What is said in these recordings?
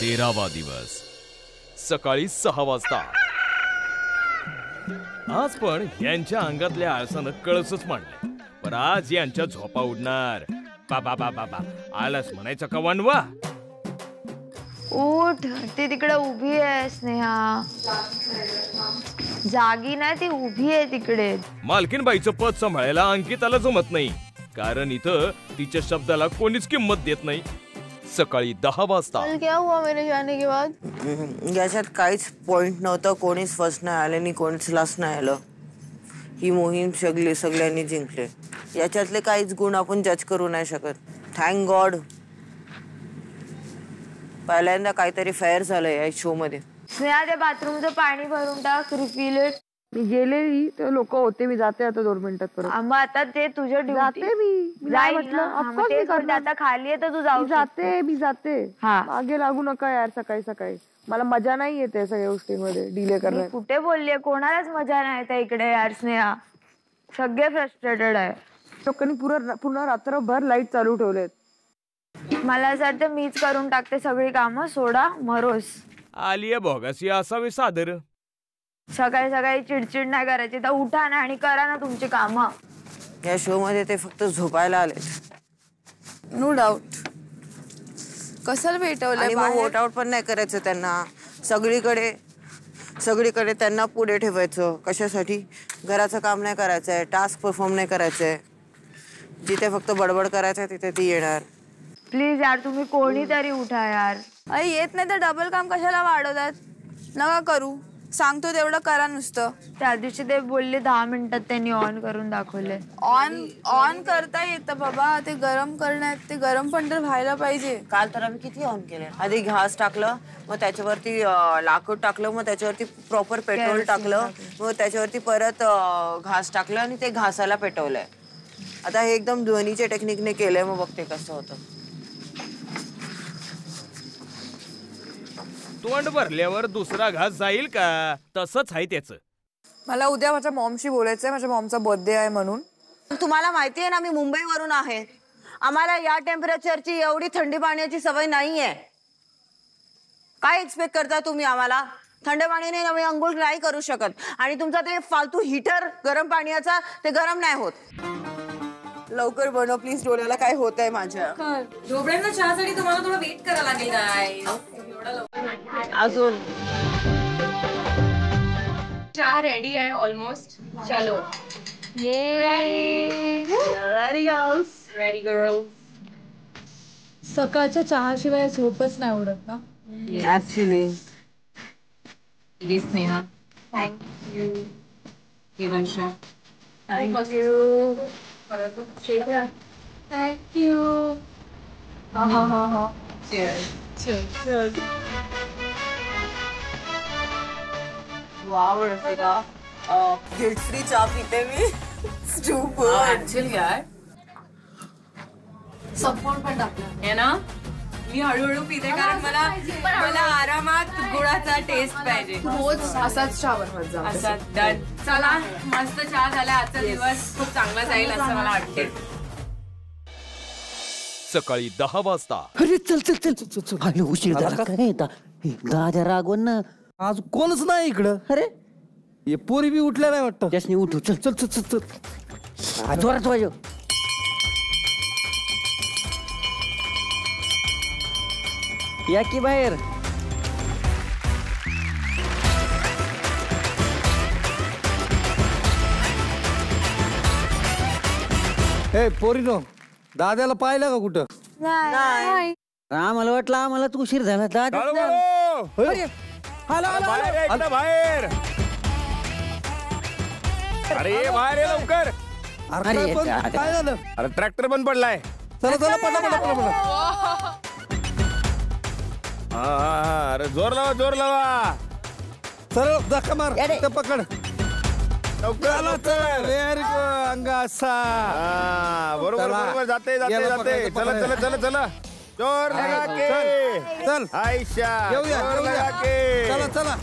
13वा दिवस सकाळी 6 वाजता. आज पण यांच्या अंगातल्या आळसानं कळसच मांडले. पण आज यांच्या झोपा उडणार. बाबा बाबा बा आळस म्हणायचं का वनवा. उठ, ती तिकडे उभी आहे स्नेहा. जागी नाही, ती उभी आहे तिकडे. मालकीनबाईचं पद सांभाळायला अंकिताला जमत नाही, कारण इथं तिच्या शब्दाला कोणीच किंमत देत नाही. सकाळी 10 वाजता. क्या हुआ मेरे जाने के बाद? याच्यात काहीच पॉइंट नव्हतं. कोणीच फर्स्ट नाही आले आणि कोणीच लास्ट नाही आलं. ही मोहीम सगळ्यांनी जिंकले. याच्यातले काहीच गुण आपण जज करू नाही शकत. थँक गॉड पहिल्यांदा काहीतरी फेअर झालंय या शो मध्ये. स्नेहा, त्या बाथरूमचं पाणी भरून टाक, रिफिल इट. मी गेलेली ते लोक होते. मी जाते आता 2 मिनिटात परत. मग आता ते तुझ्या जाते मी आता खाली आहे तर तू जाऊ. मी जाते. मागे लागू नका यार सकाळी सकाळी. मला मजा नाही येते सगळ्या गोष्टींमध्ये डिले करण्यात. कुठे बोललीये? कोणालाच मजा नाही येते इकडे यार स्नेहा. सगळे फ्रस्ट्रेटेड आहे. लोकांनी पूर्ण रात्रभर लाईट चालू ठेवलेत. मला असं वाटतं मीच करून टाकते सगळी कामं. सोडा मरोस. आलिया भोगासी असावे सादर. सकाळी सकाळी चिडचिड नाही करायची. तर उठा ना आणि करा ना तुमची कामं. या शो मध्ये ते फक्त झोपायला आले. No doubt. कशाला भेटवलंय? वोट आउट पण नाही करायचं त्यांना. सगळीकडे त्यांना पुढे ठेवायचं. कशासाठी? घराचं काम नाही करायचंय, टास्क परफॉर्म नाही करायचंय. जिथे फक्त बडबड करायचंय तिथे ती येणार. प्लीज यार, तुम्ही कोणीतरी उठा यार. अरे येत नाही तर डबल काम कशाला वाढवतात? नका करू. सांगतो तेवढं करा नुसतं. त्या दिवशी ते बोलले 10 मिनिटात त्यांनी ऑन करून दाखवले. ऑन करता येतं बाबा. ते गरम करण्यात ते गरम पण तर व्हायला पाहिजे. काल तर आम्ही किती ऑन केले. आधी घास टाकलं, मग त्याच्यावरती लाकूड टाकलं, मग त्याच्यावरती प्रॉपर पेट्रोल टाकलं, मग त्याच्यावरती परत घास टाकलं आणि ते घासाला पेटवलंय. आता हे एकदम ध्वनीच्या टेक्निकने केलंय. मग बघते कसं होतं. तोंड भरल्यावर दुसरा घास जाईल का? तसंच आहे त्याचं. मला उद्या माझ्या मॉमशी बोलायचंय. माझ्या मॉमचा बर्थडे आहे म्हणून. तुम्हाला माहिती आहे ना, मी मुंबईवरून आहे. आम्हाला या टेम्परेचरची एवढी थंडी पाण्याची सवय नाहीये. काय एक्सपेक्ट करता तुम्ही आम्हाला? थंड पाण्याने आम्ही अंघोळ नाही करू शकत. आणि तुमचा ते फालतू हीटर गरम पाण्याचा ते गरम नाही होत. लवकर बनव प्लीज. डोळ्याला काय होत आहे माझ्या. डोबळ्यांना चहासाठी तुम्हाला थोडं वेट करायला लागेल काय? अजून चहा रेडी आहे ऑलमोस्ट. चलो रेडी गर्ल्स. सकाळच्या चहाशिवाय झोपच नाही उडत ना. Actually Sneha. Thank you. Thank you. Wow Rasika. Guilt free चहा पिते मी. यार सपोर्ट पण टाकला है ना. मी हळूहळू पिते कारण मला आरामात गुळाचा टेस्ट पाहिजे. रोज असाच चहा बनवत जा. असा डन. चला मस्त चहा झाला. आजचा दिवस खूप चांगला जाईल असं मला वाटते. सकाळी 10 वाजता. अरे चल चल चल चल चल. अरे उशीर झाला काय? दादा रागवण ना. आज कोणच नाही इकडं. अरे हे पोरी बी उठल्या नाही वाटतं. त्यासनी उठू. चल चल चल चल चल. जोरात वाजव. या की बाहेर. ए पोरीनो, दादाला पाहिलं का कुठं? नाही. आम्हाला वाटलं आम्हाला तू उशीर झाला. दादा बाहेर. अरे बाहेर ये लवकर. अरे काय झालं? अरे ट्रॅक्टर बंद पडलाय. चला चला पटा. हा अरे जोर लावा. सरळ धक्का मार. पकड. Very good. अंगा असा. बरोबर जाते. चला जोर लगा के. चल आयशा येऊया. चला चला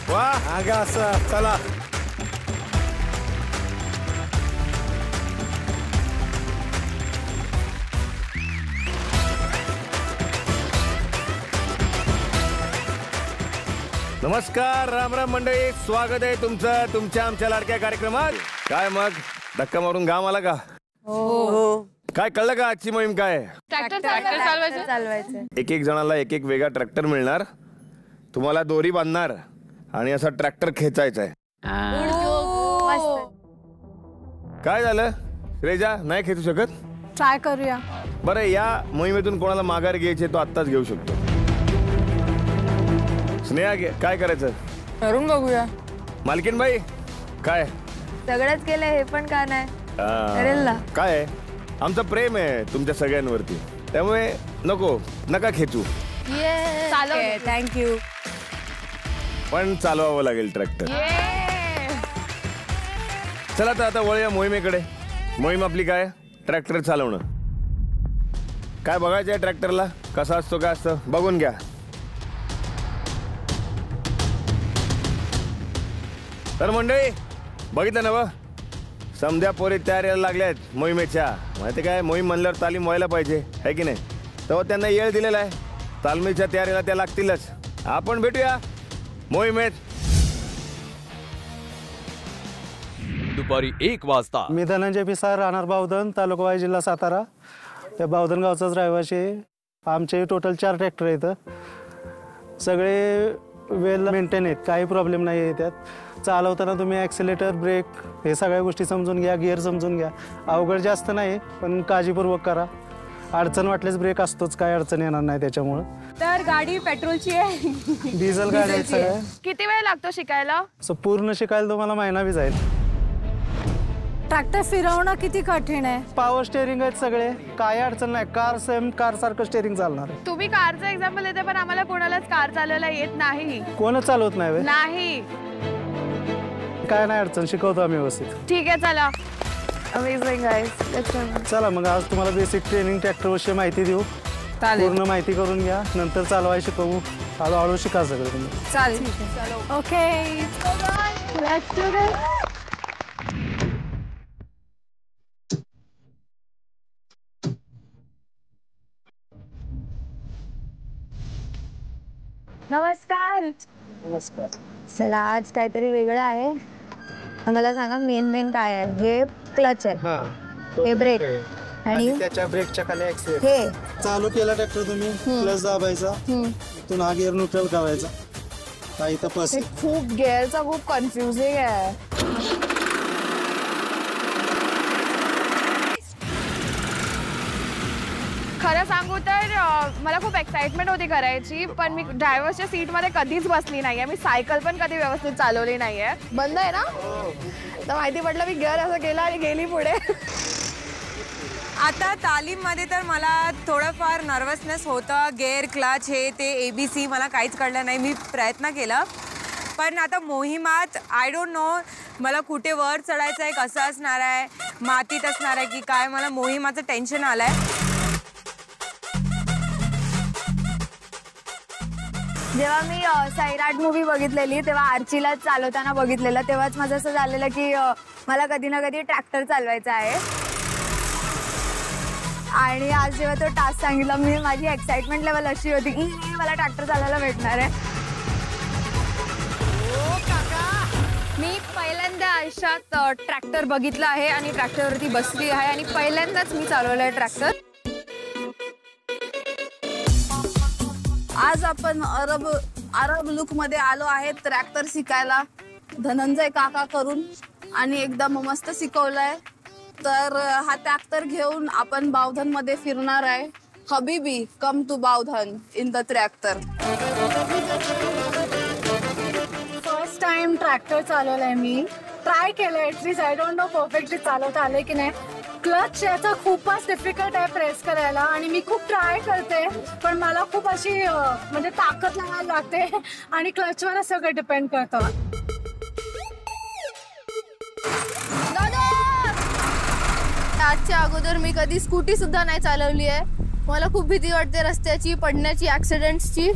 वाह अंगा असा. चला नमस्कार, राम राम मंडळी, स्वागत आहे तुमचं तुमच्या आमच्या लाडक्या कार्यक्रमात. काय मग धक्का मारून घाम आला का? काय कळलं का आजची मोहीम काय? ट्रॅक्टर चालवायचं. एक जणाला एक वेगळा ट्रॅक्टर मिळणार, तुम्हाला दोरी बांधणार आणि असा ट्रॅक्टर खेचायचा आहे. काय झालं श्रेजा, नाही खेचू शकत? ट्राय करूया. बरं, या मोहिमेतून कोणाला माघार घ्यायची तो आत्ताच घेऊ शकतो. स्नेहा काय करायचं? करून बघूया. मालकीन बाई काय? सगळंच केलंय, हे पण का नाही करेल ना. काय आहे, आमचं प्रेम आहे तुमच्या सगळ्यांवरती, त्यामुळे नका खेचू. थँक्यू. पण चालवावं लागेल ट्रॅक्टर. चला तर आता वळूया मोहिमेकडे. मोहीम आपली काय? ट्रॅक्टर चालवणं. काय बघायचं आहे ट्रॅक्टरला, कसा असतो काय असतं बघून घ्या. तर मंडळी बघितलं ना व, समध्या पोरी तयारीला लागल्यात मोहिमेच्या. माहिती काय, मोहीम म्हणल्यावर तालीम व्हायला पाहिजे, आहे की नाही? तेव्हा त्यांना येळ दिलेला आहे, तालमीच्या तयारीला त्या लागतीलच. आपण भेटूया मोहिमेत दुपारी 1 वाजता. मी धनंजय पिसाळ, राहणार बावधन, तालुका वाई, जिल्हा सातारा. त्या बावधन गावचाच रहिवासी आहे. आमचे टोटल 4 ट्रॅक्टर आहेत. सगळे वेल मेंटेन आहेत, काही प्रॉब्लेम नाही आहे त्यात. चालवताना तुम्ही ॲक्सिलेटर, ब्रेक हे सगळ्या गोष्टी समजून घ्या, गिअर समजून घ्या. अवघड जास्त नाही, पण काळजीपूर्वक करा. अडचण वाटल्यास ब्रेक असतोच, काय अडचण येणार नाही त्याच्यामुळं. तर गाडी पेट्रोलची आहे, डिझेल गाडी आहेत सगळ्या. किती वेळ लागतो शिकायला? पूर्ण शिकायला तुम्हाला महिना बी जाईल. ट्रॅक्टर फिरवणं किती कठीण आहे. पॉवर स्टेअरिंग आहेत सगळे, काय अडचण नाही. कार सेम कार सारखं स्टेअरिंग चालणार आहे. तुम्ही कारचं एक्झाम्पल देते, पण आम्हाला कोणालाच कार चालवायला येत नाही. कोणच चालवत नाही. नाही, काय नाही अडचण, शिकवतो आम्ही व्यवस्थित. ठीक आहे, चला. Amazing guys. चला मग आज तुम्हाला बेसिक ट्रेनिंग ट्रॅक्टरविषयी माहिती देऊ. पूर्ण माहिती करून घ्या, नंतर चालवाय शिकवू. हळूहळू शिका सगळं तुम्ही. चालेल. ओके. नमस्कार. चला, आज काहीतरी वेगळं आहे. मला सांगा मेन काय आहे? हे क्लच आहे, हे ब्रेक आणि त्याच्या ब्रेकच्या खाली ऍक्सिलेटर. हे चालू केला ट्रॅक्टर तुम्ही, प्लस दाबायचा, तिथून हा गिअर न्यूट्रल करायचा. काही तपास. खूप गिअरचा खूप कन्फ्युजिंग आहे. खरं सांगू तर मला खूप एक्साइटमेंट होती करायची, पण मी ड्रायव्हरच्या सीटमध्ये कधीच बसली नाहीये. मी सायकल पण कधी व्यवस्थित चालवली नाहीये. बंद आहे ना, तर माहिती पडलं मी गिअर असं केलं आणि गेली पुढे. आता तालीममध्ये तर मला थोडंफार नर्वसनेस होतं. गेअर, क्लच, हे ते ABC मला काहीच कळलं नाही. मी प्रयत्न केला, पण आता मोहिमात आय डोंट नो मला कुठे वर चढायचं आहे, कसं असणार आहे, मातीत असणार आहे की काय, मला मोहिमाचं टेन्शन आलं आहे. जेव्हा मी सैराट मूवी बघितलेली, तेव्हा आर्चीला चालवताना बघितलेलं, तेव्हाच माझं असं झालेलं की मला कधी ना कधी ट्रॅक्टर चालवायचा आहे. आणि आज जेव्हा तो टास्क सांगितला, मी माझी एक्साइटमेंट लेवल अशी होती की मला ट्रॅक्टर चालवायला भेटणार आहे. मी पहिल्यांदा आयुष्यात ट्रॅक्टर बघितला आहे आणि ट्रॅक्टरवरती बसली आहे आणि पहिल्यांदाच मी चालवलं आहे ट्रॅक्टर. आज आपण अरब लुक मध्ये आलो आहे ट्रॅक्टर शिकायला. धनंजय काका करून आणि एकदम मस्त शिकवलंय. तर हा ट्रॅक्टर घेऊन आपण बावधन मध्ये फिरणार आहे. हबीबी come to Bavdhan in the tractor. First time tractor चालवलंय मी. ट्राय केलंय, at least I don't know perfectly चालवता आले की नाही. क्लच याचा खूपच डिफिकल्ट आहे प्रेस करायला आणि मी खूप ट्राय करते, पण मला खूप अशी म्हणजे ताकद लावायला लागते आणि क्लचवर सगळं डिपेंड करतं. आजच्या अगोदर मी कधी स्कूटी सुद्धा नाही चालवली आहे. मला खूप भीती वाटते रस्त्याची, पडण्याची, ऍक्सिडेंट्सची.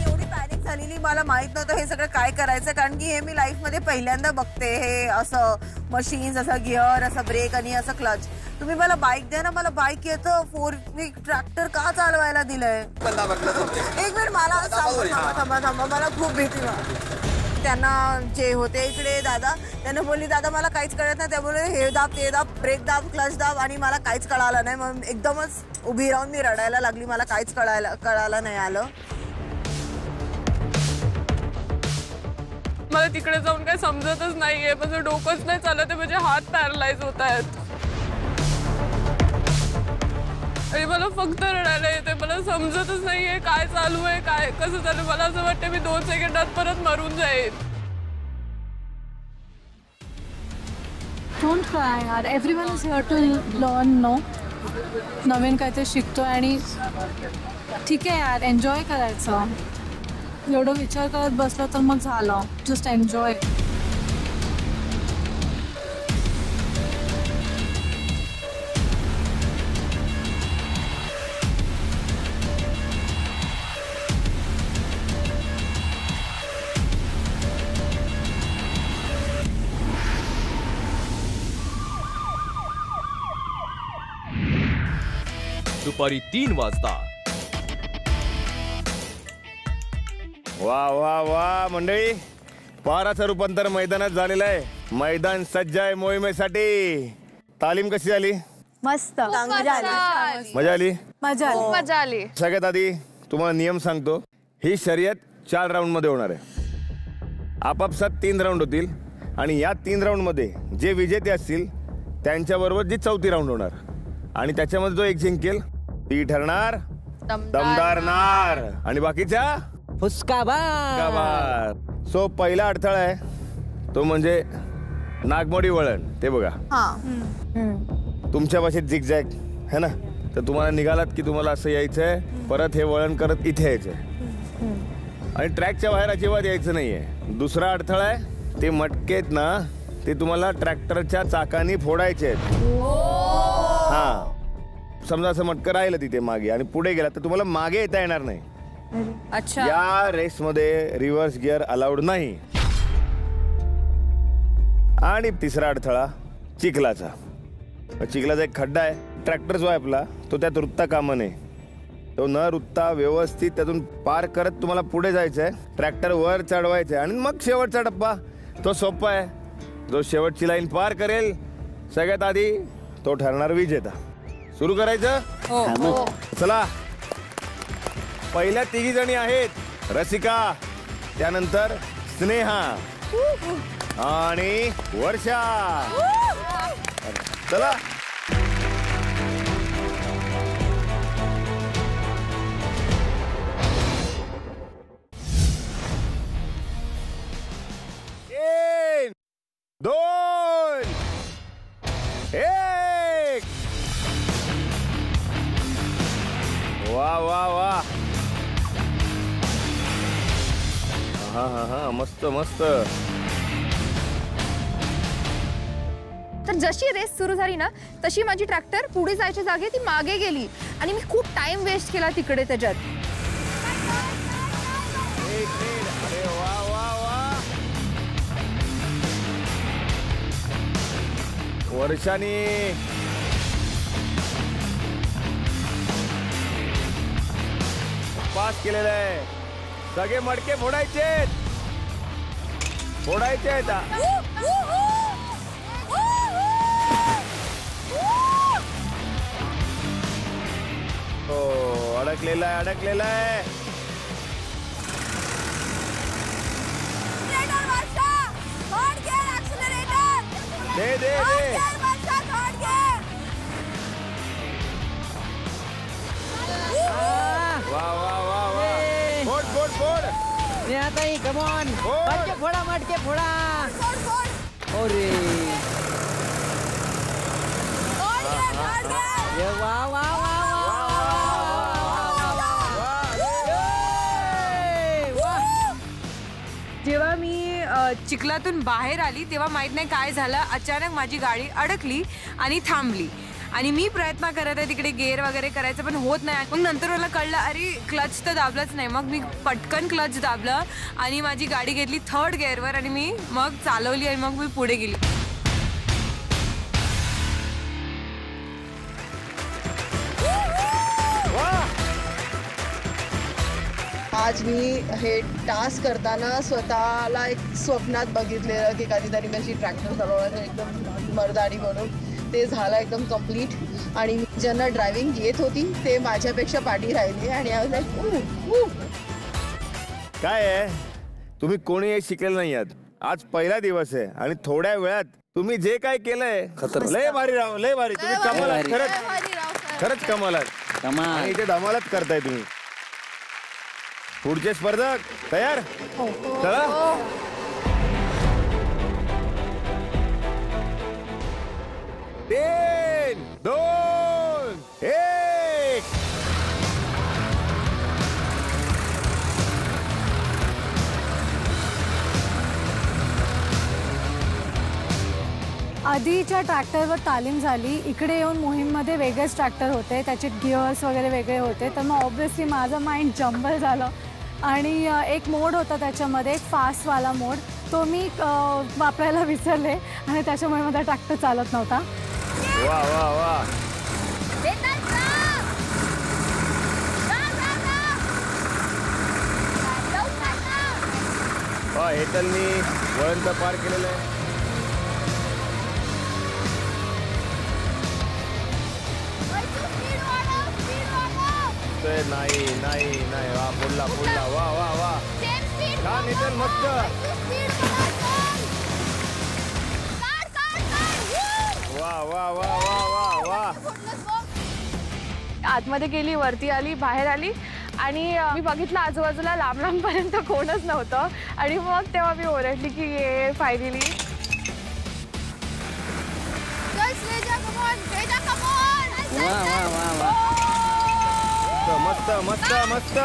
एवढी पॅनिक झालेली ऍक्च्युली मला माहित नव्हतं हे सगळं काय करायचं, कारण की हे मी लाईफ मध्ये पहिल्यांदा बघते हे असं मशीन्स, असं गिअर, असं ब्रेक आणि असं क्लच. तुम्ही मला बाईक द्या ना, मला बाईक येतं. 4 व्हील ट्रॅक्टर का चालवायला दिलंय? एक मिनिट मला थांबा, मला खूप भीती वाटते. त्यांना जे होते इकडे दादा, त्यांना बोलली दादा मला काहीच कळत नाही, त्यामुळे हे दाब ते दाब, ब्रेक दाब, क्लच दाब, आणि मला काहीच कळालं नाही. मग एकदमच उभी राहून मी रडायला लागली, मला काहीच कळायला नाही आलं. मला तिकडे जाऊन काही समजतच नाहीये, माझं डोकंच नाही चालत आहे, माझे हात पॅरलाइज होत आहेत आणि मला फक्त रडायला येते. मला समजतच नाहीये काय चालू आहे, काय कसं चालू. मला असं वाटतं मी 2 सेकंदात परत मरून जाईल. डोंट क्राय यार, everyone is here to learn. No, नवीन काहीतरी शिकतोय आणि ठीक आहे यार, एन्जॉय करायचं. एवढं विचार करत बसलं तर मग झालं. Just enjoy. दुपारी 3 वाजता. वा वा वा मंडळी, पाराचं रूपांतर मैदानात झालेलं आहे. मैदान सज्ज आहे मोहिमेसाठी. तालीम कशी झाली? मस्त. मजा आली? मजा आली. सगळ्यात आधी तुम्हाला नियम सांगतो. ही शर्यत 4 राऊंड मध्ये होणार आहे. आपापसात 3 राऊंड होतील आणि या 3 राऊंड मध्ये जे विजेते असतील त्यांच्याबरोबर जी 4थी राऊंड होणार आणि त्याच्यामध्ये जो एक जिंकेल ती ठरणार दमदार नार आणि बाकीच्या फुसकाबार. सो पहिला अडथळा आहे तो म्हणजे नागमोडी वळण. ते बघा तुमच्या भाषेत झिगझॅग है ना, तर तुम्हाला निघालात की तुम्हाला असं यायचंय, परत हे वळण करत इथे यायचंय आणि ट्रॅकच्या बाहेर अजिबात यायचं नाहीये. दुसरा अडथळा आहे ते मटकेत ना, ते तुम्हाला ट्रॅक्टरच्या चाकानी फोडायचे आहेत. हा, समजा असं मटकं राहिलं तिथे मागे आणि पुढे गेला तर तुम्हाला मागे येता येणार नाही. अच्छा. या रेस मध्ये रिव्हर्स गिअर अलाउड नाही. आणि तिसरा अडथळा चिखलाचा. चिखलाचा एक खड्डा आहे, ट्रॅक्टर जो आहे आपला तो त्यात रुतता कामा नये. तो न रुतता व्यवस्थित त्यातून पार करत तुम्हाला पुढे जायचंय, ट्रॅक्टर वर चढवायचंय आणि मग शेवटचा टप्पा तो सोपा आहे. जो शेवटची लाईन पार करेल सगळ्यात आधी तो ठरणार विजेता. सुरू करायचं? हो. चला, पहिल्या 3 जणी आहेत रसिका, त्यानंतर स्नेहा आणि वर्षा. चला. तीन, 2, 1. वा वा वा. हा, मस्त मस्त. तर जशी रेस सुरू झाली ना तशी माझी ट्रॅक्टर पुढे जायच्या जागे ती मागे गेली आणि मी खूप टाइम वेस्ट केला तिकडे त्याच्यात. अरे वा वा वा. वर्षानी पास केलेलं आहे. सगळे मडके फोडायचे आहेत. हो, अडकलेला आहे. दे. वा वा वा वा. फोड. कम ऑन, मटके फोडा. अरे वा वा वा. जेव्हा मी चिखलातून बाहेर आली तेव्हा माहित नाही काय झालं, अचानक माझी गाडी अडकली आणि थांबली आणि मी प्रयत्न करत आहे तिकडे गेअर वगैरे करायचं पण होत नाही. मग नंतर मला कळलं अरे क्लच तर दाबलंच नाही. मग मी पटकन क्लच दाबलं आणि माझी गाडी घेतली 3rd गेअरवर आणि मी मग चालवली आणि मग मी पुढे गेली. आज मी हे टास्क करताना स्वतःला एक स्वप्नात बघितलेलं की कधीतरी मी अशी ट्रॅक्टर चालवणार एकदम मर्दानी म्हणून. ते झालं एकदम कम्प्लीट आणि ज्यांना ड्रायव्हिंग येत होती ते माझ्यापेक्षा पाठी राहिले आणि काय आहे तुम्ही कोणी हे शिकलेलं नाही आहात. आज पहिला दिवस आहे आणि थोड्या वेळात तुम्ही जे काय केलंय लय भारी राव, लय भारी. तुम्ही कमाल आहात, खरंच कमाल आहात. आणि इथे धमालच करताय तुम्ही. पुढचे स्पर्धक तयार? चला. 3, 2, 1. आधीच्या ट्रॅक्टरवर तालीम झाली, इकडे येऊन मोहीममध्ये वेगळेच ट्रॅक्टर होते, त्याचे गिअर्स वगैरे वेगळे होते. तर मग ऑब्व्हियसली माझं माइंड जंबल झालं आणि एक मोड होता त्याच्यामध्ये, एक फास्टवाला मोड, तो मी वापरायला विसरले आणि त्याच्यामुळे माझा ट्रॅक्टर चालत नव्हता. वा वा वा. हेतलनी वळण तर पार केलेलं आहे. नाही नाही नाही. वा पुढला पुढला. वा वा वा. छान हेतल, मस्त. वा वा वा वा वा वा. आतमध्ये गेली, वरती आली, बाहेर आली आणि मी बघितलं आजूबाजूला लांब लांबपर्यंत कोणच नव्हतं आणि मग तेव्हा मी ओरडली की ये फायनली. मस्त मस्त मस्त.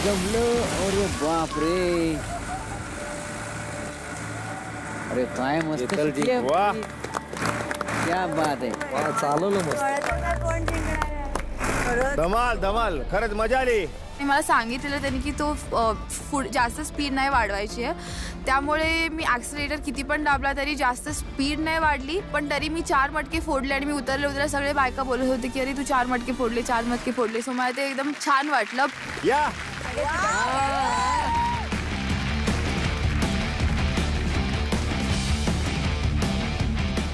जमलं. अरे बाप रे. अरे काय मस्त. वा क्या बात आहे. चालवलं मस्त. धमाल धमाल. खरंच मजा आली. मला सांगितलेलं त्यांनी की तो जास्त स्पीड नाही वाढवायची आहे, त्यामुळे मी ॲक्सिलेटर किती पण दाबला तरी जास्त स्पीड नाही वाढली. पण तरी मी 4 मटके फोडले आणि मी उतरले सगळे बायका बोलत होते की अरे तू 4 मटके फोडले, 4 मटके फोडले. सो मला ते एकदम छान वाटलं. या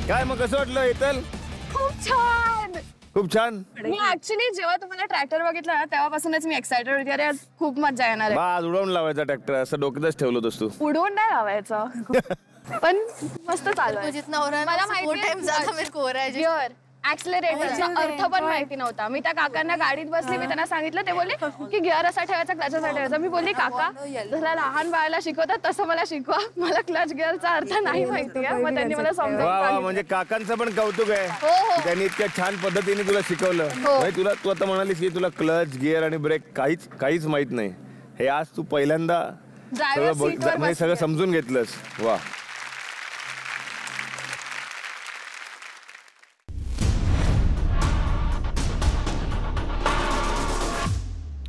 काय मग कसं वाटलं हेतल? खूप छान, खूप छान. मी ऍक्च्युली जेव्हा तुम्हाला ट्रॅक्टर बघितलं ना तेव्हापासूनच मी एक्साइटेड होती. अरे आज खूप मजा येणार आहे. आज उडवून लावायचा ट्रॅक्टर असं डोक्यातच ठेवलं होतंस तू. उडवून नाही लावायचं पण मस्त चालू आहे. मला माहिती गिअर ऍक्सिलरेटरचा अर्थ पण माहिती नव्हता. मी त्या काकांना गाडीत बसली, मी त्यांना सांगितलं, ते बोलले की गिअर असा ठेवायचा, क्लच असा ठेवायचा. मी बोलली काका जरा लहान बाळाला शिकवतात तसं मला शिकवा, मला क्लच गिअरचा अर्थ नाही माहिती आहे. मग त्यांनी मला समजावून. म्हणजे काकांचं पण कौतुक आहे, त्यांनी इतक्या छान पद्धतीने तुला शिकवलं. तू आता म्हणालीस की तुला क्लच गिअर आणि ब्रेक काहीच माहित नाही. हे आज तू पहिल्यांदा सगळं समजून घेतलंस. वा.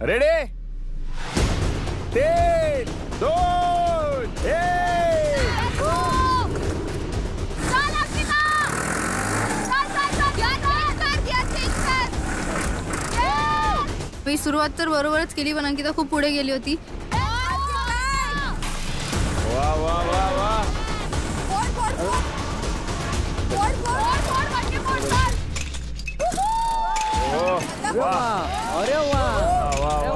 रेडी? 3, 2, 1. मी सुरुवात तर बरोबरच केली पण अंकिता खूप पुढे गेली होती. वा वा वा वा. अरे वा वा वा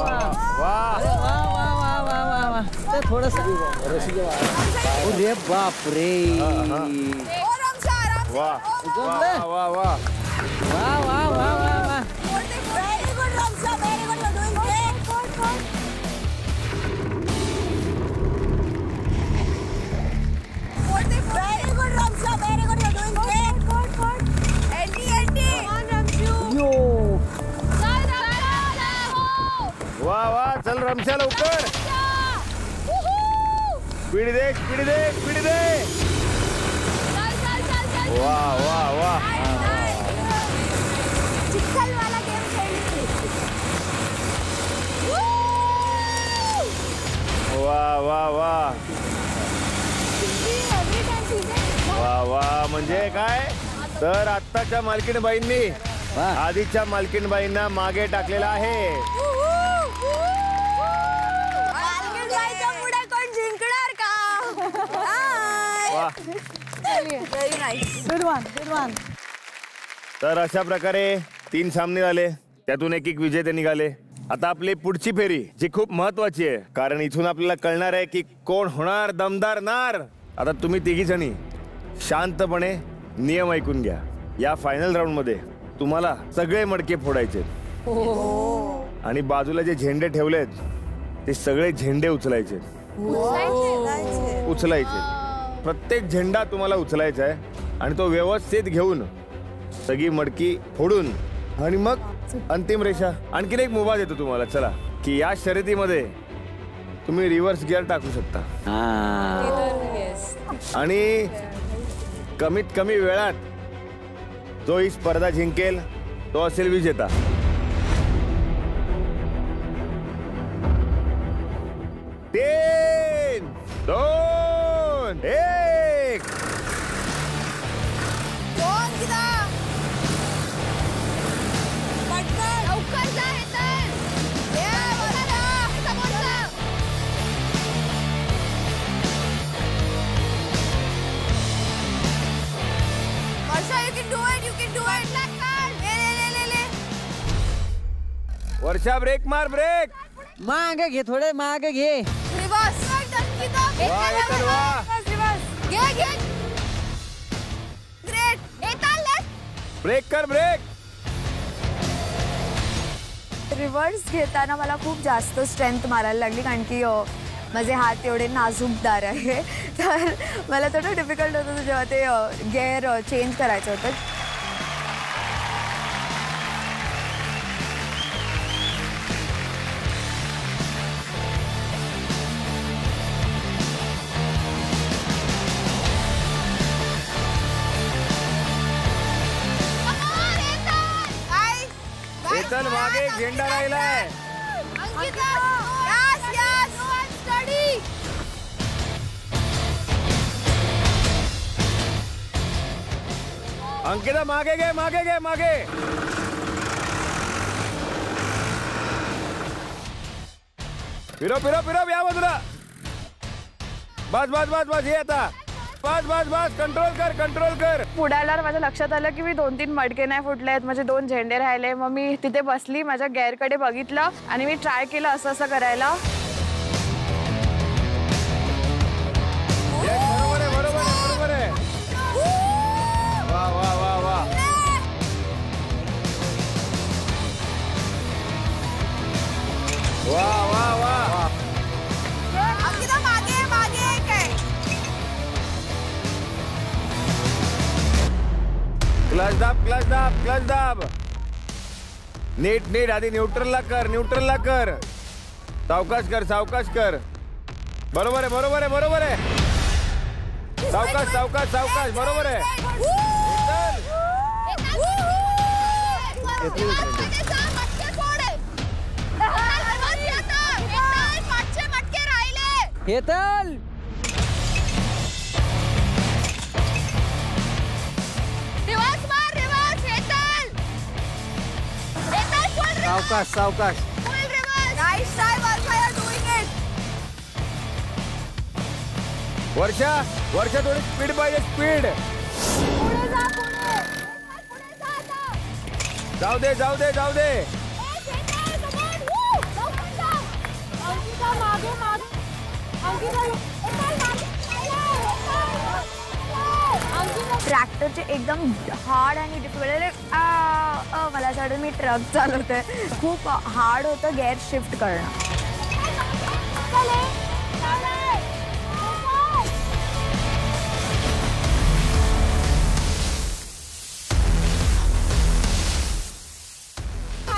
वा. थोडस. अरे बाप रे. वा वा वा वा. वा वा वा वा. वा वा. चल रमशा लवकर. स्पीड दे, स्पीड दे, स्पीड दे. वा वा वा चिखलवाला गेम खेळली. वा वा वा वा वा म्हणजे काय तर आत्ताच्या मालकीणबाईंनी आधीच्या मालकीणबाईंना मागे टाकलेला आहे. पुढे कोण जिंकणार का? वा व्हेरी नाईस. Good one. तर अशा प्रकारे 3 सामने झाले, त्यातून एक विजेते निघाले. आता आपली पुढची फेरी जी खूप महत्वाची आहे, कारण इथून आपल्याला कळणार आहे की कोण होणार दमदार नार. आता तुम्ही तिघी जणी शांतपणे नियम ऐकून घ्या. या फायनल राऊंड मध्ये तुम्हाला सगळे मडके फोडायचे आणि बाजूला जे झेंडे ठेवलेत ते सगळे झेंडे उचलायचे. प्रत्येक झेंडा तुम्हाला उचलायचा आहे आणि तो व्यवस्थित घेऊन सगळी मडकी फोडून आणि मग अंतिम रेषा. आणखीन एक मुभा देतो तुम्हाला, चला, की या शर्यतीमध्ये तुम्ही रिव्हर्स गिअर टाकू शकता आणि कमीत कमी वेळात जो ही स्पर्धा जिंकेल तो असेल विजेता. तीन, दोन, एक. वर्षा ब्रेक मार, ब्रेक मागे घे, थोडे मागे घे. ब्रेक कर, ब्रेक. रिव्हर्स घेताना मला खूप जास्त स्ट्रेंथ मारायला लागली, कारण की माझे हात एवढे नाजूकदार आहे. तर मला थोडं डिफिकल्ट होतं जेव्हा ते गिअर चेंज करायचं होतं. चल, मागे एक झेंडा राहिलाय. अंकिता मागे घे, मागे घे, मागे. फिरो फिरो फिरो या बाजूला. बस बस बस बस, हे आता बस बस बस, कंट्रोल कर, कंट्रोल कर. पुढायला माझ्या लक्षात आलं की मी 2-3 मडके नाही फुटले आहेत, माझे 2 झेंडे राहिले. मग मी तिथे बसली, माझ्या गेअरकडे बघितलं आणि मी ट्राय केलं असं असं करायला. बरोबर आहे, बरोबर आहे, बरोबर आहे. वा वा वा वा. वा वा वा. क्लच दाब, क्लच दाब, क्लच दाब. नीट नीट आधी न्यूट्रलला कर, न्यूट्रलला कर. सावकाश कर, सावकाश कर. बरोबर आहे, बरोबर आहे, बरोबर आहे. सावकाश सावकाश सावकाश, बरोबर आहे. हेतल सावकाश सावकाश. वर्षा, वर्षा थोडी स्पीड पाहिजे, स्पीड. जाऊ दे, जाऊ दे, जाऊ दे. ट्रॅक्टरचे एकदम हार्ड आणि डिफिकल्ट. मला असं वाटतं मी ट्रक चालवते. खूप हार्ड होतं गिअर शिफ्ट करणं.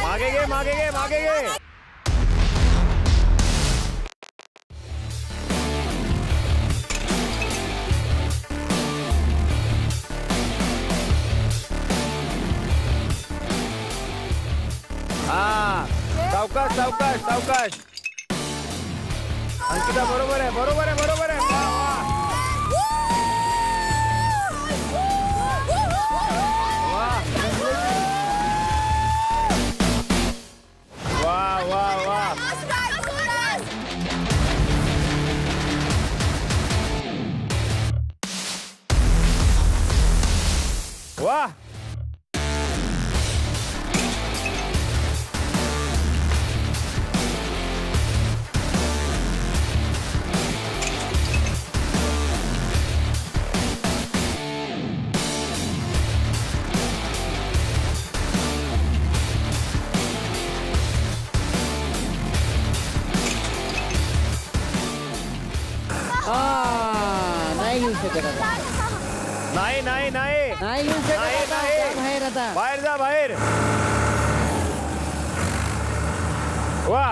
मागे घे, मागे घे, मागे घे. सावकाश सावकाश सावकाश. अंकिता बरोबर आहे बरोबर आहे बरोबर आहे. वा वा वा. वा. नाही येऊ शकत आता. नाही नाही नाही नाही येऊ शकत नाही, आता. नाही. जा बाहेर आता. बाहेर जा बाहेर. वा.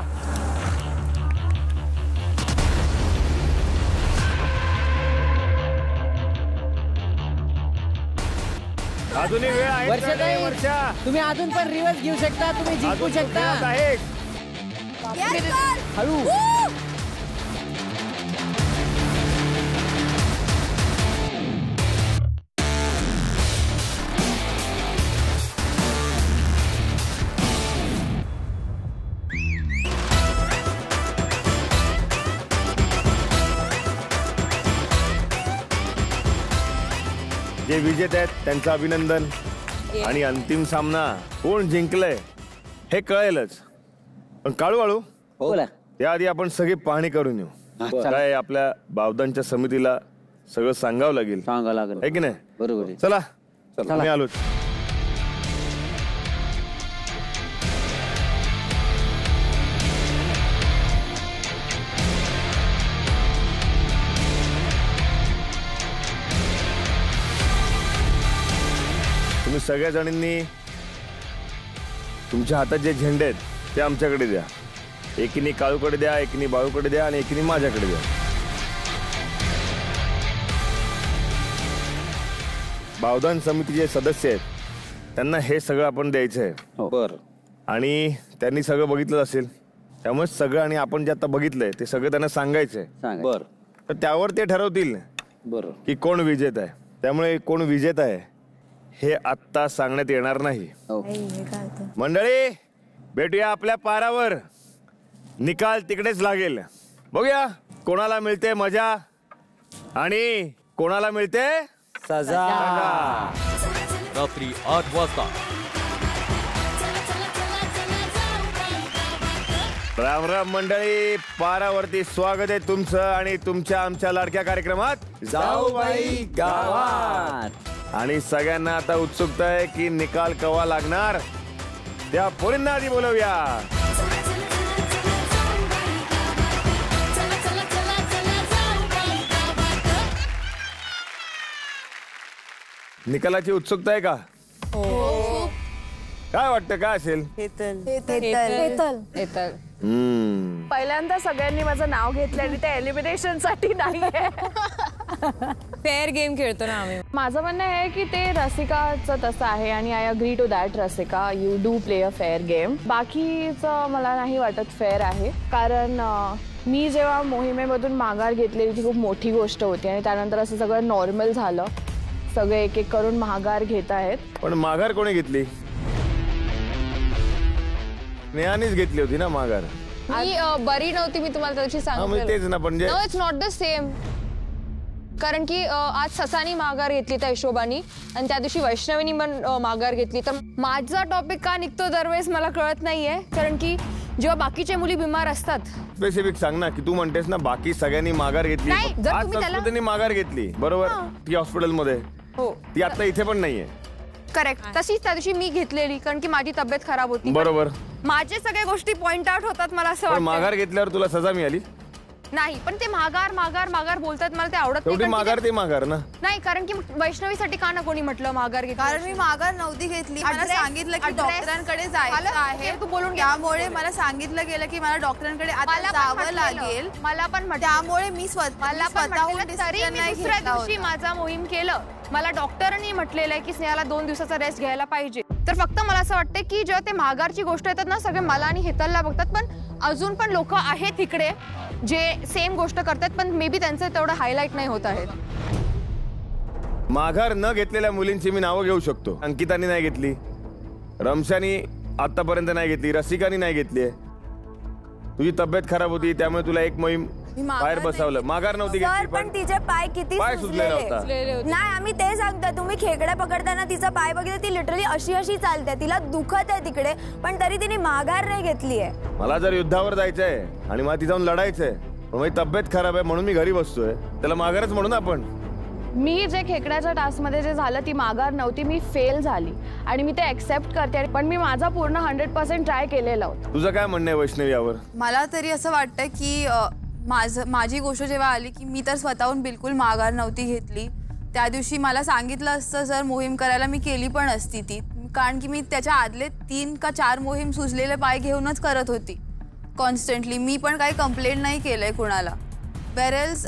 अजूनही वेळ आहे. वर्षाताई, वर्षा तुम्ही अजून पण रिवर्स घेऊ शकता. तुम्ही जिंकू अजून शकता. वेळ आहे. हळू. जे विजेते आहेत त्यांचं अभिनंदन. आणि अंतिम सामना कोण जिंकलंय हे कळेलच. पण काळू बोला. त्याआधी आपण सगळी पाहणी करून येऊ. चला. काय आपल्या बावदांच्या समितीला सगळं सांगावं लागेल. सांगावं लागेल. आहे की नाही? बरोबर आहे. चला चला. मी आलोच. तुम्ही सगळ्या जणींनी तुमच्या हातात जे झेंडे आहेत ते आमच्याकडे द्या. एकीने काळूकडे द्या, एकीने बाळूकडे द्या आणि एकीने माझ्याकडे द्या. बावदान समितीचे सदस्य आहेत त्यांना हे सगळं आपण द्यायचं आहे. बर. आणि त्यांनी सगळं बघितलं असेल त्यामुळे सगळं आणि आपण जे आता बघितलंय ते सगळं त्यांना सांगायचंय. बर. तर त्यावर ते ठरवतील बर की कोण विजेत आहे. त्यामुळे कोण विजेत आहे हे आत्ता सांगण्यात येणार नाही. मंडळी भेटूया आपल्या पारावर. निकाल तिकडेच लागेल. बघूया कोणाला मिळते मजा आणि कोणाला मिळते सजा. रात्री 8 वाजता. राम राम मंडळी. पारावरती स्वागत आहे तुमचं आणि तुमच्या आमच्या लाडक्या कार्यक्रमात जाऊबाई गावात. आणि सगळ्यांना आता उत्सुकता आहे की निकाल केव्हा लागणार. त्या पोरींना आधी बोलवूया. निकालाची उत्सुकता आहे का? काय वाटतं काय असेल? पहिल्यांदा सगळ्यांनी माझं नाव घेतलं आणि त्या एलिमिनेशन साठी नाहीये. फेअर गेम खेळतो ना आम्ही. माझं म्हणणं आहे की ते रसिकाचं तसं आहे आणि I agree to that. Rasika, you do play a fair game. बाकीचं मला नाही वाटत फेअर आहे. कारण मी जेव्हा मोहिमेमधून माघार घेतलेली ती खूप मोठी गोष्ट होती आणि त्यानंतर असं सगळं नॉर्मल झालं. सगळे एक एक करून माघार घेत आहेत. पण माघार कोणी घेतली? नेहानीच घेतली होती ना माघार. मी बरी नव्हती. मी तुम्हाला त्या दिवशी सांगितलं. तेच ना. पण no, it's not the same. कारण की आज ससानी माघार घेतली त्या हिशोबानी आणि त्या दिवशी वैष्णवीनी पण माघार घेतली. तर माझा टॉपिक का निघतो दरवेळेस मला कळत नाहीये. कारण की जेव्हा बाकीच्या मुली बिमार असतात. स्पेसिफिक सांग ना की तू म्हणतेस ना बाकी सगळ्यांनी माघार घेतली. नाही, जर आज तुम्ही त्याला- संस्कृतीने माघार घेतली बरोबर. ती हॉस्पिटलमध्ये. हो. ती आता इथे पण नाहीये. करेक्ट. तशीच त्या दिवशी मी घेतलेली कारण की माझी तब्येत खराब होती. बरोबर. माझे सगळ्या गोष्टी पॉइंट आउट होतात मला असं पण वाटतं. माघार घेतल्यावर तुला सजा मिळाली नाही. पण ते माघार माघार माघार बोलतात मला ते आवडत नाही. तेवढी कारण की माघार ते माघार ना. नाही. कारण की वैष्णवीसाठी का ना कोणी म्हटलं माघार घेतली. कारण मी माघार नव्हती घेतली. मला Address- सांगितलं की address- डॉक्टरांकडे जायचं आहे. तू बोलून घे. त्यामुळे मला सांगितलं गेलं की मला डॉक्टरांकडे आता जावं लागेल. मला पण म्हटलं. त्यामुळे मी मला पण स्वतःहून म्हटलेलं, तरी डिसिजन मी नाही दुसऱ्या घेतला दिवशी होता. माझा मोहीम केलं. मला डॉक्टरांनी म्हटलेलं आहे की स्नेहाला 2 दिवसाचा रेस्ट घ्यायला पाहिजे. तर फक्त मला असं वाटतं की जेव्हा ते माघारची गोष्ट येतात ना, सगळे मला आणि हेतलला बघतात, पण अजून पण लोक आहेत तिकडे जे सेम गोष्ट करतात, पण मे बी त्यांचं तेवढं हायलाईट नाही होत आहेत. माघार न घेतलेल्या मुलींची मी नावं घेऊ शकतो. अंकितानी नाही घेतली, रमशानी आतापर्यंत नाही घेतली, रसिकानी नाही घेतली. तुझी तब्येत खराब होती त्यामुळे तुला एक मोहीम बाहेर बसवलं. माघार नव्हती घेतली, पण तिचे पाय किती पाय सुजलेला होता. नाही आम्ही ते सांगतो, तुम्ही खेकडे पकडताना तिचा पाय बघितलं, ती लिटरली अशी अशी चालते, तिला दुखत आहे तिकडे, पण तरी तिने माघार नाही घेतली आहे. मला जर युद्धावर जायचंय आणि मला ती जाऊन लढायचंय, पण माझी तब्येत खराब आहे म्हणून मी घरी बसतोय, त्याला माघारच म्हणू ना आपण. मी जे खेकड्याच्या टास्कमध्ये जे झालं ती माघार नव्हती, मी फेल झाली आणि मी ते ऍक्सेप्ट करते, पण मी माझा पूर्ण 100% ट्राय केलेला होता. तुझं काय म्हणणं आहे वैष्णवी यावर? मला तरी असं वाटतं की माझी गोष्ट जेव्हा आली की मी तर स्वतःहून बिलकुल माघार नव्हती घेतली. त्या दिवशी मला सांगितलं असतं जर मोहीम करायला, मी केली पण असती ती, कारण की मी त्याच्या आदले 3 का 4 मोहीम सुजलेले पाय घेऊनच करत होती कॉन्स्टंटली. मी पण काही कंप्लेंट नाही केलंय कुणाला. वेरेल्स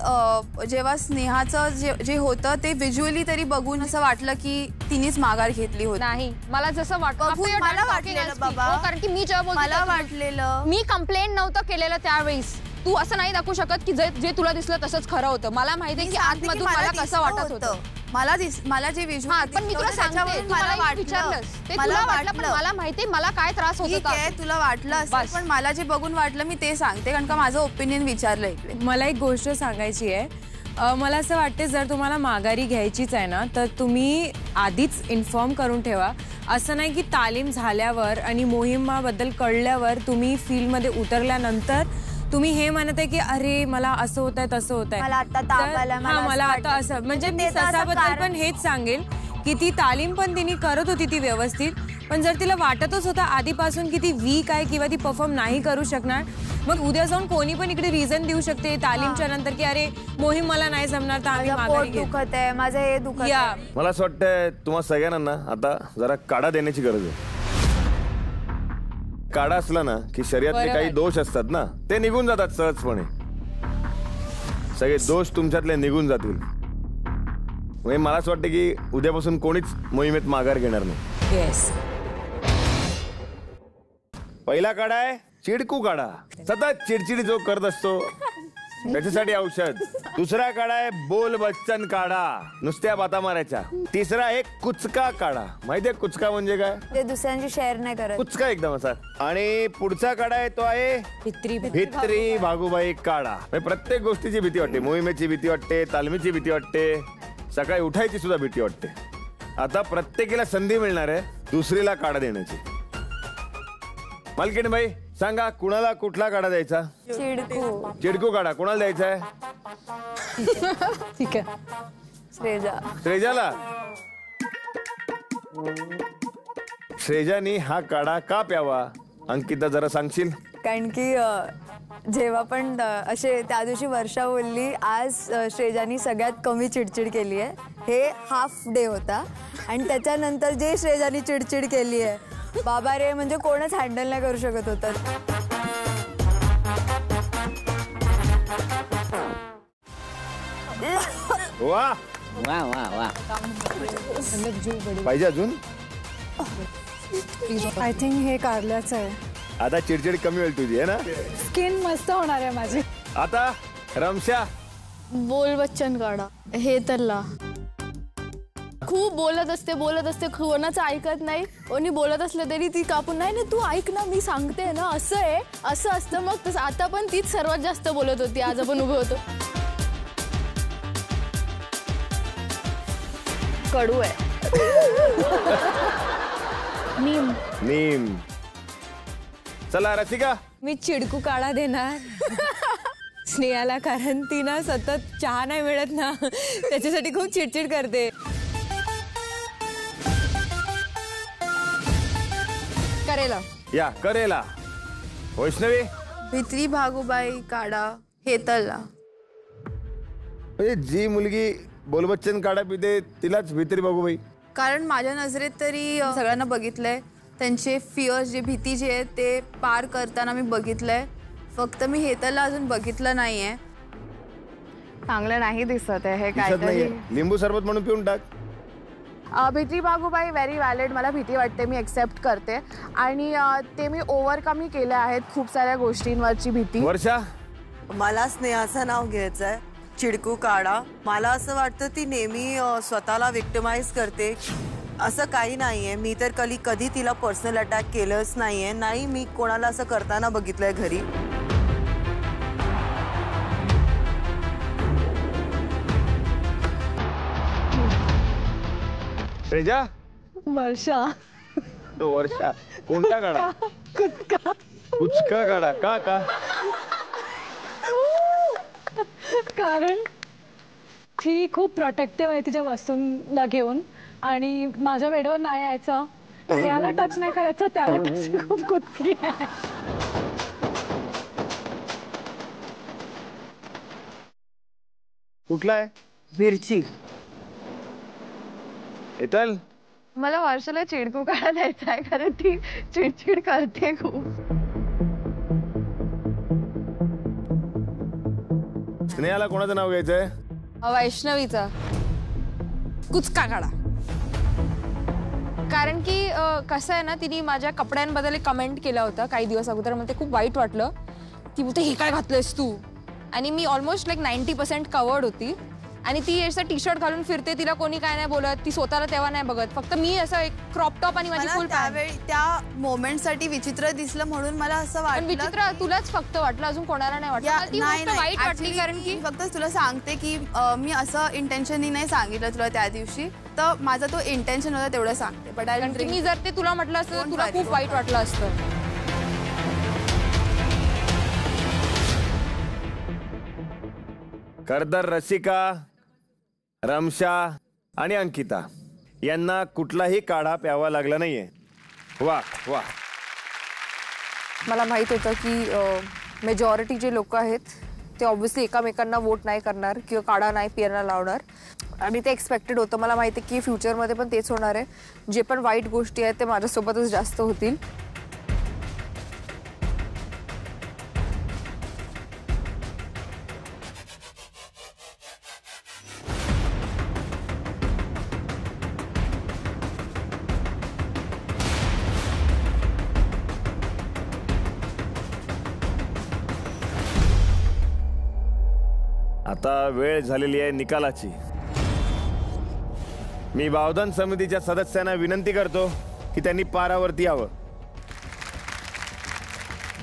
जेव्हा स्नेहाचं जे होतं ते व्हिज्युअली तरी बघून असं वाटलं की तिनेच माघार घेतली होती. नाही, मला जसं वाटलं मला वाटलेलं बाबा, कारण की मी जेव्हा मला वाटलेलं मी कंप्लेंट नव्हतं केलेलं त्यावेळेस. तू असं नाही दाखवू शकत की जे तुला दिसलं तसंच खरं होतं. मला माहिती आहे की आतमधून मला कसं वाटत होतं. मला जे व्हिज्युअल, पण मी तुला सांगते, मला विचारलंस ते तुला वाटलं, पण मला माहिती मला काय त्रास होत होता. तुला वाटलं असं, पण मला जे बघून वाटलं मी ते सांगते, कारण का माझं ओपिनियन विचारलं इकडे. मला एक गोष्ट सांगायची आहे. मला असं वाटते जर तुम्हाला माघारी घ्यायचीच आहे ना, तर तुम्ही आधीच इन्फॉर्म करून ठेवा. असं नाही की तालीम झाल्यावर आणि मोहिमाबद्दल कळल्यावर तुम्ही फील्डमध्ये उतरल्यानंतर तुम्ही हे म्हणत आहे की अरे मला असं होत आहे तसं होत आहे, मला आता ताप आला, मला आता असं, म्हणजे मी ससाबद्दल पण हेच सांगेल की ती तालीम पण तिने करत होती ती व्यवस्थित, पण जर तिला वाटतच होतं आधीपासून की ती वीक आहे किंवा ती परफॉर्म नाही करू शकणार, मग उद्या जाऊन कोणी पण इकडे रिझन देऊ शकते तालीमच्या नंतर की अरे मोहीम मला नाही जमणार तर आम्ही माघारी घेऊ. दुखत आहे माझं, हे दुखत आहे. मला असं वाटतंय तुम्हाला सगळ्यांना आता जरा काढा देण्याची गरज आहे. काढा असला ना की शरीरातले काही दोष असतात ना ते निघून जातात सहजपणे. सगळे दोष तुमच्यातले निघून जातील. म्हणजे मला असं वाटतं की उद्यापासून कोणीच मोहिमेत माघार घेणार नाही. येस. पहिला काढा आहे चिडकू काढा. सतत चिडचिडी जो करत असतो त्याच्यासाठी औषध. दुसरा काढा आहे बोल बच्चन काढा, नुसत्या बाता मारायच्या. तिसरा एक कुचका काढा. माहितीये कुचका म्हणजे काय? ते दुसऱ्यांची शेअर नाही करत, कुचका एकदम असा. आणि पुढचा काढा आहे तो आहे भित्री भागूबाई काढा. प्रत्येक गोष्टीची भीती वाटते. मोहिमेची भीती वाटते, तालमीची भीती वाटते, सकाळी उठायची सुद्धा भीती वाटते. आता प्रत्येकीला संधी मिळणार आहे दुसरीला काढा देण्याची. मालकीण बाई सांगा कुणाला कुठला काढा द्यायचा? चिडकू. चिडकू काढा कुणाला द्यायचा आहे? ठीक आहे, श्रेजाला. श्रेजानी हा काढा का प्यावा अंकिता जरा सांगशील? कारण की जेव्हा पण असे त्या दिवशी वर्षा बोलली आज श्रेजानी सगळ्यात कमी चिडचिड केली आहे, हे हाफ डे होता. आणि त्याच्यानंतर जे श्रेजानी चिडचिड केली आहे बाबा रे, म्हणजे कोणच हँडल नाही करू शकत होतं. वा वा वा वा. पाहिजे अजून? आय थिंक हे कारल्याचं आहे. आता चिडचिड कमी होईल तुझी आहे ना? स्किन मस्त होणार आहे माझी. आता रमशा. बोल बच्चन काढा. हे तरला खूप बोलत असते कोणाचं ऐकत नाही. कोणी बोलत असलं तरी ती कापून नाही तू ऐक ना मी सांगते ना, असं आहे असं असतं. मग तसं आता पण तीच सर्वात जास्त बोलत होती. आज आपण उभे होतो. कडू आहे. नीम. चला रसिका. मी चिडकू काढा देणार स्नेहाला, कारण ती ना सतत चहा नाही मिळत ना त्याच्यासाठी खूप चिडचिड करते. करेला. वैष्णवी. भित्री भागूबाई काढा हेतलला. जी मुलगी बोलबच्चन काढा पिते तिलाच भित्री भागूबाई. कारण माझ्या नजरेत तरी सगळ्यांना बघितलंय, त्यांचे फिअर्स जे भीती जे आहे ते पार करताना मी बघितलंय. फक्त मी हेतलला अजून बघितलं नाहीये. चांगलं नाही दिसत आहे हे काहीतरी. लिंबू सरबत म्हणून पिऊन टाक. भीती बागूबाई व्हेरी व्हॅलिड. मला भीती वाटते, मी एक्सेप्ट करते आणि ते मी ओव्हरकमही केले आहेत. खूप साऱ्या गोष्टींवरची भीती. वर्षा, मला स्नेहाचं नाव घ्यायचंय. चिडकू काढा. मला असं वाटतं ती नेहमी स्वतःला विक्टिमाइज करते. असं काही नाहीये. मी तर कधी तिला पर्सनल अटॅक केलंच नाहीये. नाही मी कोणाला असं करताना बघितलंय घरी. श्रेजा. वर्षा. तो वर्षा कोणता काढा? कुचका काढा. का कारण ती खूप प्रोटेक्टिव्ह आहे तिच्या वस्तूंना घेऊन आणि माझ्या वेळेवर नाही यायचं, त्याला टच नाही करायचं, त्याला खूप कुचकी आहे. कुठला आहे? मिरची. येतल. मला वर्षाला चिडकू काढा द्यायचा आहे कारण ती चिडचिड करते खूप. स्नेहाला कोणाचं नाव घ्यायचंय? वैष्णवीचा कुचका काढा. कारण की कसं आहे ना, तिने माझ्या कपड्यांबद्दल कमेंट केला होता काही दिवस अगोदर. मला ते खूप वाईट वाटलं. ती बोलते हे काय घातलंयस तू, आणि मी ऑलमोस्ट लाईक 90% कवर्ड होती आणि ती असं टी शर्ट घालून फिरते. तिला कोणी काय नाही बोलत, ती स्वतःला तेव्हा नाही बघत. फक्त मी असं एक क्रॉप टॉप आणि माझी फुल त्यावेळी त्या मोमेंटसाठी विचित्र दिसलं म्हणून मला असं वाटलं. विचित्र तुलाच फक्त वाटलं, अजून कोणाला नाही वाटलं. ती गोष्ट वाईट वाटली कारण की फक्त तुला सांगते की मी असं इंटेन्शननी नाही सांगितलं तुला त्या दिवशी, तर माझा तो इंटेन्शन होता तेवढं सांगते. बट मी जर ते तुला म्हटलं असतं तुला खूप वाईट वाटलं असतं. खरतर रसिका, रमशा आणि अंकिता यांना कुठलाही काढा प्यावा लागला नाहीये. वा वा. मला माहित होतं की मेजॉरिटी जे लोक आहेत ते ऑब्व्हियसली एकामेकांना वोट नाही करणार किंवा काढा नाही पियाला लावणार आणि ते एक्सपेक्टेड होतं. मला माहिती आहे की फ्युचरमध्ये पण तेच होणार आहे. जे पण वाईट गोष्टी आहेत ते माझ्यासोबतच जास्त होतील. आता वेळ झालेली आहे निकालाची. मी बावधन समितीच्या सदस्यांना विनंती करतो की त्यांनी पारावरती यावं.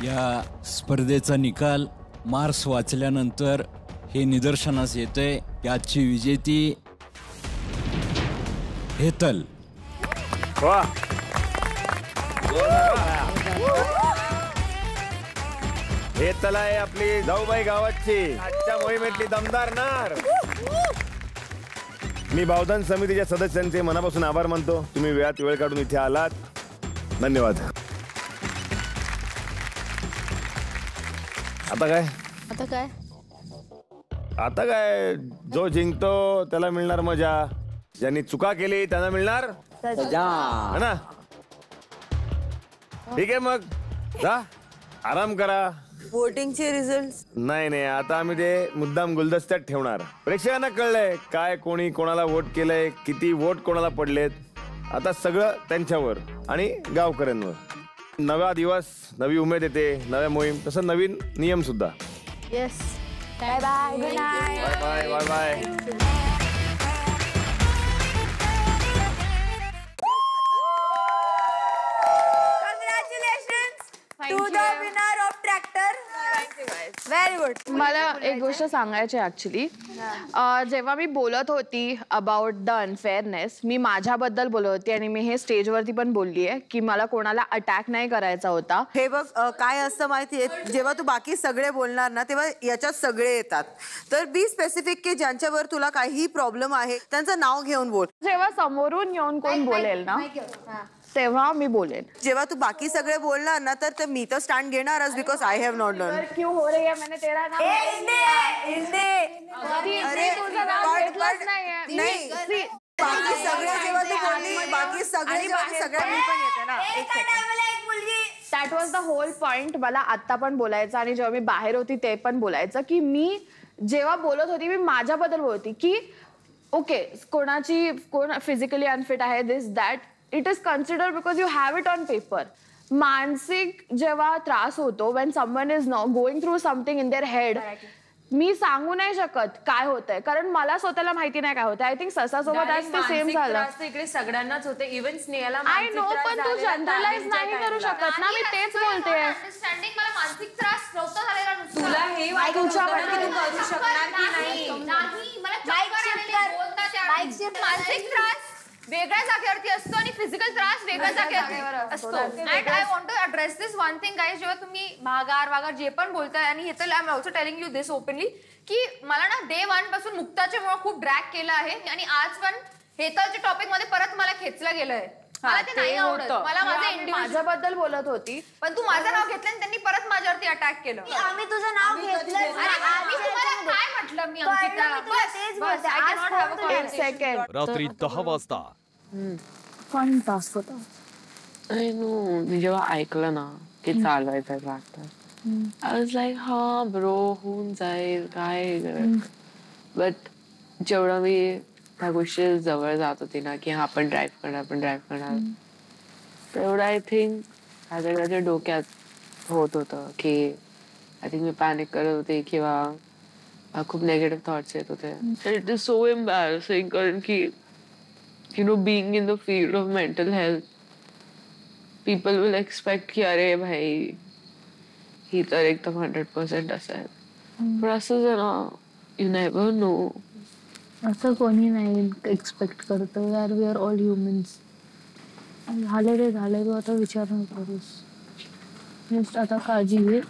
या स्पर्धेचा निकाल मार्क्स वाचल्यानंतर हे निदर्शनास येतंय. याची विजेती हेतल. वा. हेतल आहे आपली जाऊबाई गावाची आजच्या मोहिमेतली दमदार नार. मी बावधन समितीच्या सदस्यांचे मनापासून आभार मानतो. तुम्ही वेळात वेळ काढून इथे आलात. धन्यवाद. आता काय जो जिंकतो त्याला मिळणार मजा, ज्यांनी चुका केली त्यांना मिळणार है ना. ठीक आहे मग जा आराम करा. वोटिंगचे रिझल्ट नाही आता आम्ही ते मुद्दाम गुलदस्त्यात ठेवणार. प्रेक्षकांना कळलंय काय कोणी कोणाला वोट केलंय, किती वोट कोणाला पडलेत. आता सगळं त्यांच्यावर आणि गावकऱ्यांवर. नवा दिवस, नवी उमेद येते, नव्या मोहीम, तसं नवीन नियम सुद्धा. Yes. Bye bye. Good night. Bye bye bye. To the winner of tractor. Very good. मला एक गोष्ट सांगायची ऍक्च्युली. जेव्हा मी बोलत होती अबाउट द अनफेअरनेस, मी माझ्याबद्दल बोलत होती आणि मी हे स्टेजवरती पण बोलली आहे की मला कोणाला अटॅक नाही करायचा होता. हे बघ काय असतं माहितीये, जेव्हा तू बाकी सगळे बोलणार ना तेव्हा याच्यात सगळे येतात. तर बी स्पेसिफिक की ज्यांच्यावर तुला काही प्रॉब्लेम आहे त्यांचं नाव घेऊन बोल. जेव्हा समोरून येऊन कोण बोलेल ना तेव्हा मी बोलेन. जेव्हा तू बाकी सगळे बोलणार ना तर मी तर स्टँड घेणारच, because I have not learn. क्यों हो रही है मैंने तेरा नाम नाही. बाकी सगळे जेव्हा तू बोलली, बाकी सगळे सगळ्यांनी पण येते ना. That was the whole point. मला आता पण बोलायचं आणि जेव्हा मी बाहेर होती ते पण बोलायचं की मी जेव्हा बोलत होती मी माझ्याबद्दल बोलत होती की ओके कोण फिजिकली अनफिट आहे this that it is consider because you have it on paper. मानसिक जेव्हा त्रास होतो when someone is going through something in their head, मी सांगू नाही शकत काय होतंय कारण मला स्वतःला माहिती नाही काय होतं. आय थिंक ससासोबत आज ते सेम झालं. इकडे सगळ्यांनाच होते, इव्हन स्नेहाला आय नो, पण तू जनरलाइज नाही करू शकत ना. मी तेच बोलते. अंडरस्टँडिंग मला मानसिक त्रास नव्हता झालेला. तुला हे वाटत होतं ना की तू करू शकणार की नाही. मानसिक त्रास वेगळ्या जागेवरती असतो आणि फिजिकल त्रास वेगळ्या जागेवरती असतो. And I want to address this one thing guys. जेव्हा तुम्ही माघार जे पण बोलताय आणि हे तर I am also telling you this openly की मला ना डे 1 पासून मुक्ताच्या मुळे खूप ड्रॅग केलं आहे आणि आज पण हेतलच्या टॉपिक मध्ये परत मला खेचलं गेलंय. मला ते नाही आवडत. मला माझ्याबद्दल बोलत होती पण तू माझं नाव घेतलं आणि त्यांनी परत माझ्यावरती अटॅक केलं. आम्ही तुझं नाव घेतलं. मी तुम्हाला काय म्हटलं मी अंकिता? रात्री 10 वाजता. फन टास्क होता. मी जेव्हा ऐकलं ना की चालवायचं ट्रॅक्टर, आय वॉज लाईक हा ब्रो होऊन जाईल काय. बट जेवढं मी त्या गोष्टी जवळ जात होती ना की हा आपण ड्राईव्ह करणार तेवढं आय थिंक माझ्या डोक्यात होत होतं की आय थिंक मी पॅनिक करत होते किंवा खूप नेगेटिव्ह थॉट्स येत होते. इट इज सो एम्बॅरसिंग कारण की being in the field of mental health, people will expect की अरे भाई ही तर एकदम 100% असेल. पण असं जरा you never know. असं कोणी नाही एक्सपेक्ट करतो यार. We are all humans. झाले तू आता विचार न करूस. जस्ट आता काळजी घे.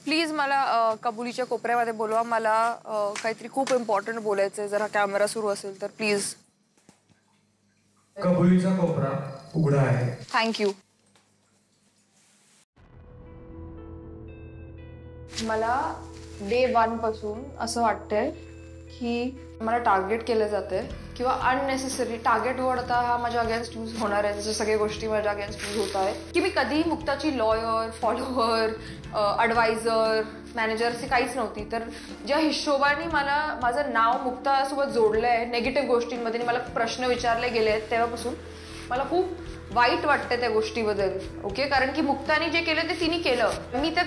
प्लीज मला कबुलीच्या कोपऱ्यामध्ये बोलवा. मला काहीतरी खूप इम्पॉर्टंट बोलायचं आहे. जरा कॅमेरा सुरू असेल तर प्लीज. कबुलीचा कोपरा उघडा आहे. थँक्यू. मला डे 1 पासून असं वाटतंय की मला टार्गेट केलं जाते किंवा अननेसेसरी टार्गेट वर्ड आता हा माझ्या अगेन्स्ट यूज होणार आहे. जसं सगळ्या गोष्टी माझ्या अगेन्स्ट यूज होत आहे की मी कधीही मुक्ताची लॉयर, फॉलोअर, ॲडवायझर, मॅनेजर असे काहीच नव्हती. तर ज्या हिशोबाने मला माझं नाव मुक्तासोबत जोडलं आहे नेगेटिव्ह गोष्टींमध्ये, मला प्रश्न विचारले गेले आहेत तेव्हापासून मला खूप वाईट वाटतं त्या गोष्टीबद्दल. ओके, कारण की मुक्ताने जे केलं ते तिने केलं. मी त्या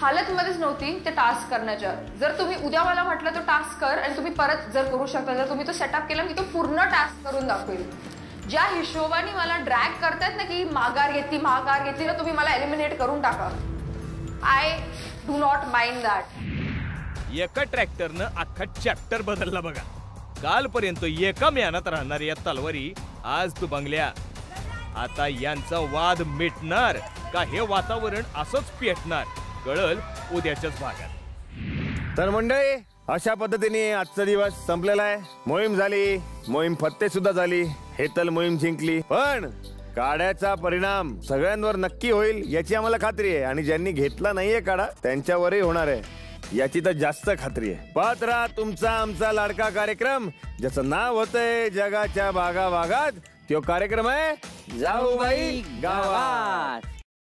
हालतमध्येच नव्हती ते टास्क करण्याच्या. जर तुम्ही उद्या मला म्हटलं तो टास्क कर आणि तुम्ही परत जर करू शकता, जर तुम्ही तो सेटअप केला मी तो पूर्ण टास्क करून दाखवेल. ज्या हिशोबाने मला ड्रॅग करतायत ना की माघार घेतली ना तुम्ही मला एलिमिनेट करून टाका. I do not mind that. एका ट्रॅक्टरनं अख्खा चॅप्टर बदलला बघा. कालपर्यंत एका म्यानात राहणाऱ्या या तलवारी आज तू बंगल्या. आता यांचा वाद मिटणार का हे वातावरण असंच पेटणार कळल उद्याच्याच भागात. तर मंडळी अशा पद्धतीने आजचा दिवस संपलेला आहे. मोहीम झाली, मोहीम फत्ते सुद्धा झाली, हेतल मोहीम जिंकली. पण काड्याचा परिणाम सगळ्यांवर नक्की होईल याची आम्हाला खात्री आहे आणि ज्यांनी घेतला नाहीये काढा त्यांच्यावरही होणार आहे याची तर जास्त खात्री आहे. पाहत राहा तुमचा आमचा लाडका कार्यक्रम ज्याचं नाव होतंय जगाच्या भागाभागात. तो कार्यक्रम आहे जाऊबाई गावात.